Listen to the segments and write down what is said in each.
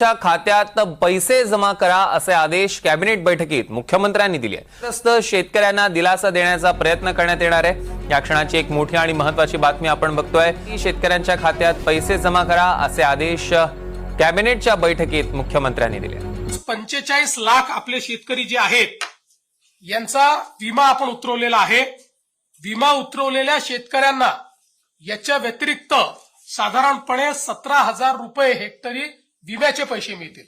च्या खात्यात पैसे जमा करा असे आदेश कॅबिनेट बैठकीत मुख्यमंत्र्यांनी दिले आहेत। शेतकऱ्यांना दिलासा देण्याचा प्रयत्न करण्यात येणार आहे। या क्षणाची एक मोठी आणि महत्त्वाची बातमी आपण बघतोय की शेतकऱ्यांच्या खात्यात पैसे जमा करा असे आदेश कॅबिनेटच्या बैठकीत मुख्यमंत्र्यांनी दिले। 45 लाख आपले शेतकरी जे आहेत यांचा विमा आपण उतरवलेला आहे। विमा उतरवलेल्या शेतकऱ्यांना याच्या व्यतिरिक्त साधारणपणे 17,000 रुपये हेक्टरी विम्याचे पैसे मिळतील।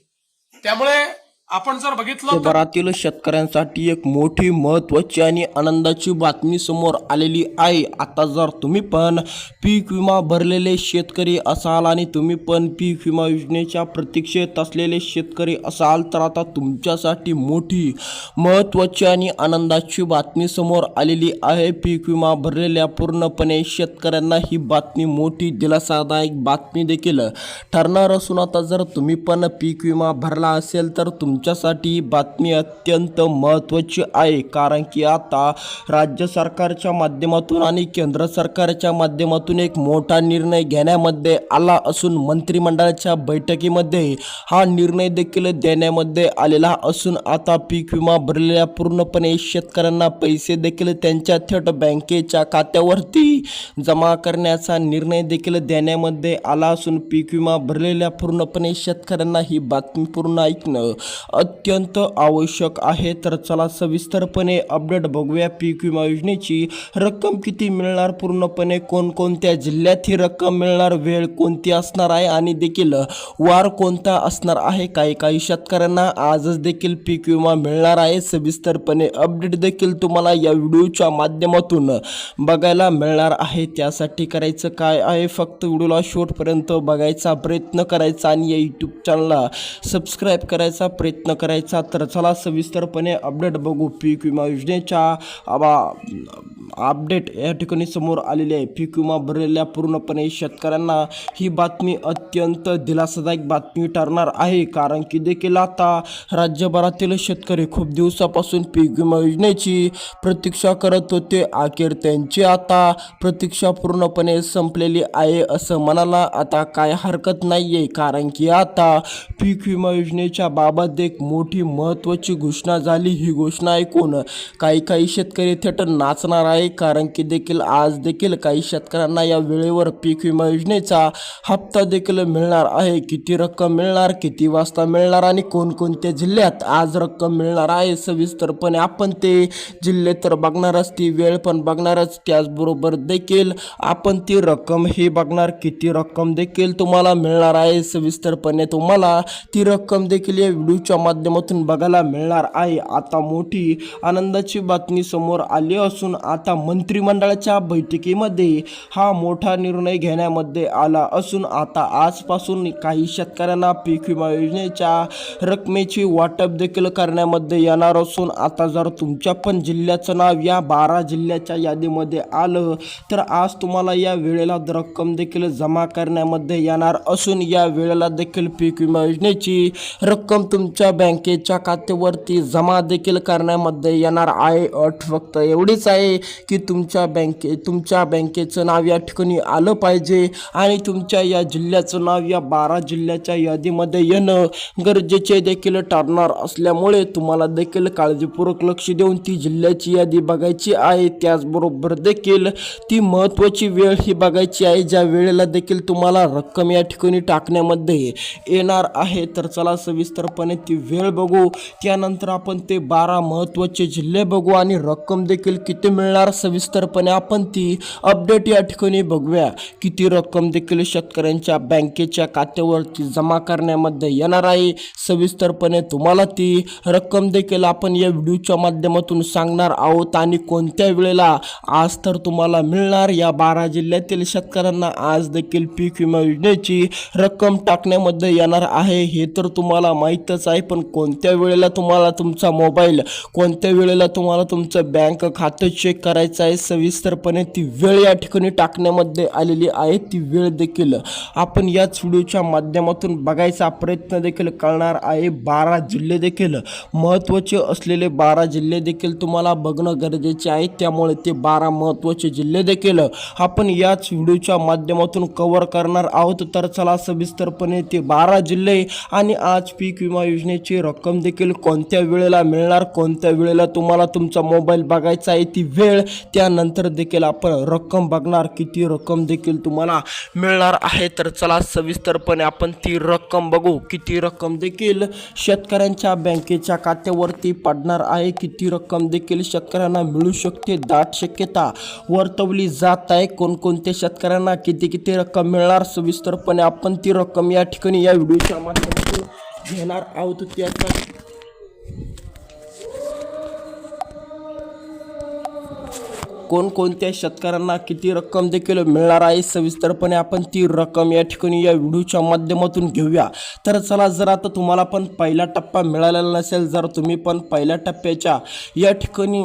त्यामुळे आपण जर बघितलं शहरातील शेतकऱ्यांसाठी एक मोठी महत्त्वाची आणि आनंदाची बातमी समोर आलेली आहे। आता जर तुम्ही पण पीक विमा भरलेले शेतकरी असाल आणि तुम्ही पण पीक विमा योजनेच्या प्रतीक्षेत असलेले शेतकरी असाल तर आता तुमच्यासाठी मोठी महत्त्वाची आणि आनंदाची बातमी समोर आलेली आहे। पीक विमा भरलेल्या पूर्णपणे शेतकऱ्यांना ही बातमी मोठी दिलासादायक बातमी देखील ठरणार असून आता जर तुम्ही पण पीक विमा भरला असेल तर तुमच्यासाठी बातमी अत्यंत महत्त्वाची आहे, कारण की आता राज्य सरकारच्या माध्यमातून आणि केंद्र सरकारच्या माध्यमातून एक मोठा निर्णय घेण्यामध्ये आला असून मंत्रिमंडळाच्या बैठकीमध्ये हा निर्णय देखील देण्यामध्ये आलेला असून आता पीक विमा भरलेल्या पूर्णपणे शेतकऱ्यांना पैसे देखील त्यांच्या थेट बँकेच्या खात्यावरती जमा करण्याचा निर्णय देखील देण्यामध्ये आला असून पीक विमा भरलेल्या पूर्णपणे शेतकऱ्यांना ही बातमी पूर्ण ऐकणं अत्यंत आवश्यक आहे। तर चला सविस्तरपणे अपडेट बघूया। पीक विमा योजनेची रक्कम किती मिळणार, पूर्णपणे कोणकोणत्या जिल्ह्यात ही रक्कम मिळणार, वेळ कोणती असणार आहे आणि देखील वार कोणता असणार आहे। काही शेतकऱ्यांना आजच देखील पीक विमा मिळणार आहे। सविस्तरपणे अपडेट देखील तुम्हाला या व्हिडिओच्या माध्यमातून बघायला मिळणार आहे। त्यासाठी करायचं काय आहे, फक्त व्हिडिओला शेवटपर्यंत बघायचा प्रयत्न करायचा आणि या यूट्यूब चॅनलला सबस्क्राईब करायचा प्रयत्न करायचा। तर चला सविस्तरपणे अपडेट बघू। पीक विमा योजनेच्या अपडेट या ठिकाणी समोर आलेले आहे। पीक विमा भरलेल्या पूर्णपणे शेतकऱ्यांना ही बातमी अत्यंत दिलासादायक बातमी ठरणार आहे, कारण की देखील आता राज्यभरातील शेतकरी खूप दिवसापासून पीक विमा योजनेची प्रतीक्षा करत होते। अखेर त्यांची आता प्रतीक्षा पूर्णपणे संपलेली आहे असं म्हणायला आता काय हरकत नाही आहे, कारण की आता पीक विमा योजनेच्या बाबत एक मोठी महत्त्वाची घोषणा झाली। ही घोषणा ऐकून काही शेतकरी थेट नाचणार आहे, कारण की देखील आज देखील काही शेतकऱ्यांना या वेळेवर पीक विमा योजनेचा हप्ता देखील मिळणार आहे। किती रक्कम मिळणार, किती वाजता मिळणार आणि कोणकोणत्या जिल्ह्यात आज रक्कम मिळणार आहे सविस्तरपणे आपण ते जिल्हे तर बघणारच, ती वेळ पण बघणारच, त्याचबरोबर देखील आपण ती रक्कम ही बघणार, किती रक्कम देखील तुम्हाला मिळणार आहे। सविस्तरपणे तुम्हाला ती रक्कम देखील या व्हिडिओच्या माध्यमातून बघायला मिळणार आहे। आता मोठी आनंदाची बातमी समोर आली असून आता मंत्रिमंडळाच्या बैठकीमध्ये हा मोठा निर्णय घेण्यामध्ये आला असून आता आजपासून काही शेतकऱ्यांना पीक विमा योजनेच्या रकमेची वाटप देखील करण्यामध्ये येणार असून आता जर तुमच्या पण जिल्ह्याचं नाव या 12 जिल्ह्याच्या यादीमध्ये आलं तर आज तुम्हाला या वेळेला रक्कम देखील जमा करण्यामध्ये येणार असून या वेळेला देखील पीक विमा योजनेची रक्कम तुमच्या बँकेच्या खात्यावरती जमा देखील करण्यामध्ये येणार आहे। अट फक्त एवढीच आहे की तुमच्या बँकेचं नाव या ठिकाणी आलं पाहिजे आणि तुमच्या या जिल्ह्याचं नाव या 12 जिल्ह्याच्या यादीमध्ये येणं गरजेचे देखील ठरणार असल्यामुळे तुम्हाला देखील काळजीपूर्वक लक्ष देऊन ती जिल्ह्याची यादी बघायची आहे। त्याचबरोबर देखील ती महत्त्वाची वेळ ही बघायची आहे ज्या वेळेला देखील तुम्हाला रक्कम या ठिकाणी टाकण्यामध्ये येणार आहे। तर चला सविस्तरपणे ती वेळ बघू, त्यानंतर आपण ते 12 महत्त्वाचे जिल्हे बघू आणि रक्कम देखील किती मिळणार सविस्तरपणे आपण ती अपडेट या ठिकाणी बघूया। किती रक्कम देखील शेतकऱ्यांच्या बँकेच्या खात्यावरती जमा करण्यामध्ये येणार आहे सविस्तरपणे तुम्हाला ती रक्कम देखील आपण या व्हिडिओच्या माध्यमातून सांगणार आहोत आणि कोणत्या वेळेला आज तर तुम्हाला मिळणार। या 12 जिल्ह्यातील शेतकऱ्यांना आज देखील पीक विमा योजनेची रक्कम टाकण्यामध्ये येणार आहे हे तर तुम्हाला माहीतच आहे, पण कोणत्या वेळेला तुम्हाला तुमचा मोबाईल, कोणत्या वेळेला तुम्हाला तुमचं बँक खातं चेक करायचं करायचं आहे सविस्तरपणे ती वेळ या ठिकाणी टाकण्यामध्ये आलेली आहे. ती वेळ देखील आपण याच व्हिडिओच्या माध्यमातून बघायचा प्रयत्न देखील करणार आहे. 12 जिल्हे देखील महत्त्वाचे असलेले 12 जिल्हे देखील तुम्हाला बघणं गरजेचे आहे. त्यामुळे ते 12 महत्त्वाचे जिल्हे देखील आपण याच व्हिडिओच्या माध्यमातून कव्हर करणार आहोत. तर चला सविस्तरपणे ते 12 जिल्हे आणि आज पीक विमा योजनेची रक्कम देखील कोणत्या वेळेला मिळणार, कोणत्या वेळेला तुम्हाला तुमचा मोबाईल बघायचा आहे ती वेळ, त्यानंतर देखील आपण रक्कम बघणार, किती रक्कम देखील तुम्हाला मिळणार आहे. तर चला सविस्तरपणे आपण ती रक्कम बघू. किती रक्कम देखील शेतकऱ्यांच्या बँकेच्या खात्यावरती पडणार आहे, किती रक्कम देखील शेतकऱ्यांना मिळू शकते, दाट शक्यता वर्तवली जात आहे. कोणकोणत्या शेतकऱ्यांना किती किती रक्कम मिळणार, सविस्तरपणे आपण ती रक्कम या ठिकाणी या व्हिडिओच्या माध्यमातून घेणार आहोत. त्याचा कोणकोणत्या शेतकऱ्यांना किती रक्कम देखील मिळणार आहे, सविस्तरपणे आपण ती रक्कम या ठिकाणी या व्हिडिओच्या माध्यमातून घेऊया. तर चला, जर आता तुम्हाला पण पहिला टप्पा मिळालेला नसेल, जर तुम्ही पण पहिल्या टप्प्याच्या या ठिकाणी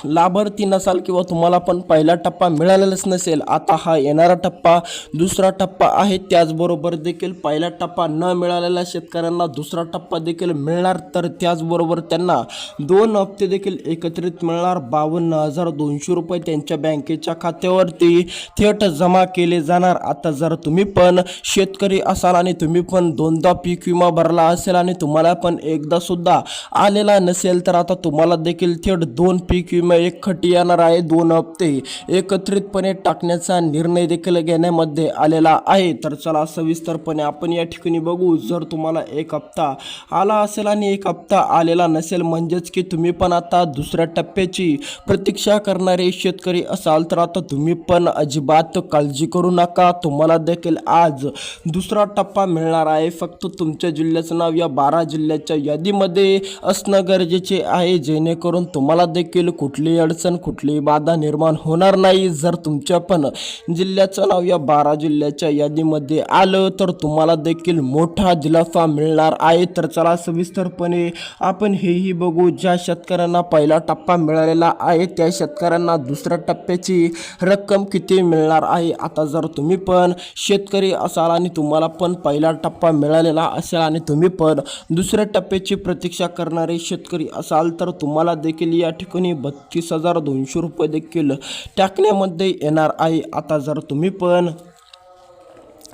लाभार्थी नसाल किंवा तुम्हाला पण पहिला टप्पा मिळालेलाच नसेल, आता हा येणारा टप्पा दुसरा टप्पा आहे. त्याचबरोबर देखील पहिला टप्पा न मिळालेल्या शेतकऱ्यांना दुसरा टप्पा देखील मिळणार. तर त्याचबरोबर त्यांना 2 हप्ते देखील एकत्रित मिळणार. 52,200 रुपये त्यांच्या बँकेच्या खात्यावरती थेट जमा केले जाणार. आता जर तुम्ही पण शेतकरी असाल आणि तुम्ही पण 2दा पीक विमा भरला असेल आणि तुम्हाला पण एकदा सुद्धा आलेला नसेल, तर आता तुम्हाला देखील थेट 2 पीक विमा एकखटी येणार आहे. 2 हप्ते एकत्रितपणे टाकण्याचा निर्णय देखील घेण्यामध्ये आलेला आहे. तर चला सविस्तरपणे आपण या ठिकाणी बघू. जर तुम्हाला 1 हप्ता आला असेल आणि 1 हप्ता आलेला नसेल, म्हणजेच की तुम्ही पण आता दुसऱ्या टप्प्याची प्रतीक्षा करणारे शेतकरी असाल, तर आता तुम्ही पण अजिबात काळजी करू नका. तुम्हाला देखील आज दुसरा टप्पा मिळणार आहे. फक्त तुमच्या जिल्ह्याचं नाव या 12 जिल्ह्याच्या यादीमध्ये असणं गरजेचे आहे, जेणेकरून तुम्हाला देखील कुठलीही अडचण, कुठलीही बाधा निर्माण होणार नाही. जर तुमच्या पण जिल्ह्याचं नाव या 12 जिल्ह्याच्या यादीमध्ये आलं, तर तुम्हाला देखील मोठा दिलासा मिळणार आहे. तर चला सविस्तरपणे आपण हेही बघू. ज्या शेतकऱ्यांना पहिला टप्पा मिळालेला आहे, त्या शेतकऱ्यांना दुसऱ्या टप्प्याची रक्कम किती मिळणार आहे. आता जर तुम्ही पण शेतकरी असाल आणि तुम्हाला पण पहिला टप्पा मिळालेला असेल आणि तुम्ही पण दुसऱ्या टप्प्याची प्रतीक्षा करणारे शेतकरी असाल, तर तुम्हाला देखील या ठिकाणी 32,200 रुपये देखील टाकण्यामध्ये येणार आहे. आता जर तुम्ही पण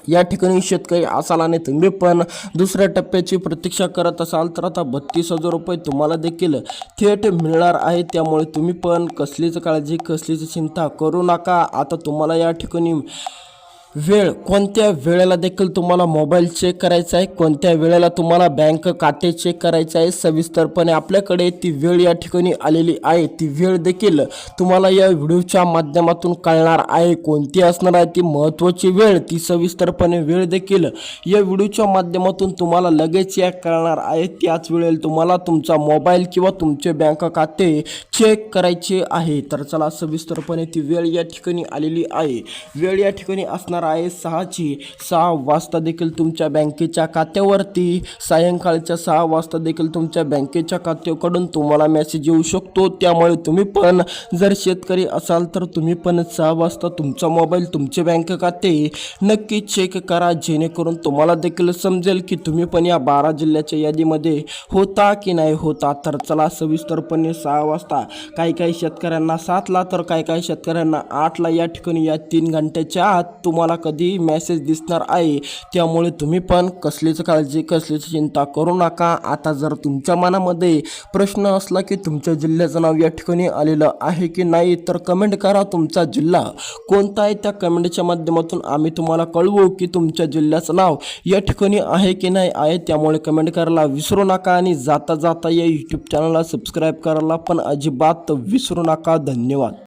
या ठिकाणी शेतकरी असाल आणि तुम्ही पण दुसऱ्या टप्प्याची प्रतीक्षा करत असाल, तर आता 32,000 रुपये तुम्हाला देखील थेट मिळणार आहे. त्यामुळे तुम्ही पण कसलीच काळजी, कसलीच चिंता करू नका. आता तुम्हाला या ठिकाणी वेळ, कोणत्या वेळेला देखील तुम्हाला मोबाईल चेक करायचा आहे, कोणत्या वेळेला तुम्हाला बँक खाते चेक करायचे आहे, सविस्तरपणे आपल्याकडे ती वेळ या ठिकाणी आलेली आहे. ती वेळ देखील तुम्हाला या व्हिडिओच्या माध्यमातून कळणार आहे. कोणती असणार आहे ती महत्त्वाची वेळ, ती सविस्तरपणे वेळ देखील या व्हिडिओच्या माध्यमातून तुम्हाला लगेच या कळणार आहे. त्याच वेळेला तुम्हाला तुमचा मोबाईल किंवा तुमचे बँक खाते चेक करायचे आहे. तर चला सविस्तरपणे ती वेळ या ठिकाणी आलेली आहे. वेळ या ठिकाणी असणार आहे 6 वाजता देखील तुमच्या बँकेच्या खात्यावरती, सायंकाळच्या 6 वाजता देखील तुमच्या बँकेच्या खात्याकडून तुम्हाला मेसेज येऊ शकतो. त्यामुळे तुम्ही पण जर शेतकरी असाल, तर तुम्ही पण 6 वाजता तुमचा मोबाईल, तुमचे बँक खाते नक्की चेक करा, जेणेकरून तुम्हाला देखील समजेल की तुम्ही पण या 12 जिल्ह्याच्या यादीमध्ये होता की नाही होता. तर चला सविस्तरपणे 6 वाजता, काही शेतकऱ्यांना 7ला, तर काही शेतकऱ्यांना 8ला या ठिकाणी या 3 घंट्याच्या आत तुम्हाला कधी मेसेज दिसणार आहे. त्यामुळे तुम्ही पण कसलीच काळजी, कसलीच चिंता करू नका. आता जर तुमच्या मनामध्ये प्रश्न असला की तुमच्या जिल्ह्याचं नाव या ठिकाणी आलेलं आहे की नाही, तर कमेंट करा तुमचा जिल्हा कोणता आहे. त्या कमेंटच्या माध्यमातून आम्ही तुम्हाला कळवू की तुमच्या जिल्ह्याचं नाव या ठिकाणी आहे की नाही आहे. त्यामुळे कमेंट करायला विसरू नका आणि जाता जाता या यूट्यूब चॅनलला सबस्क्राईब करायला पण अजिबात विसरू नका. धन्यवाद.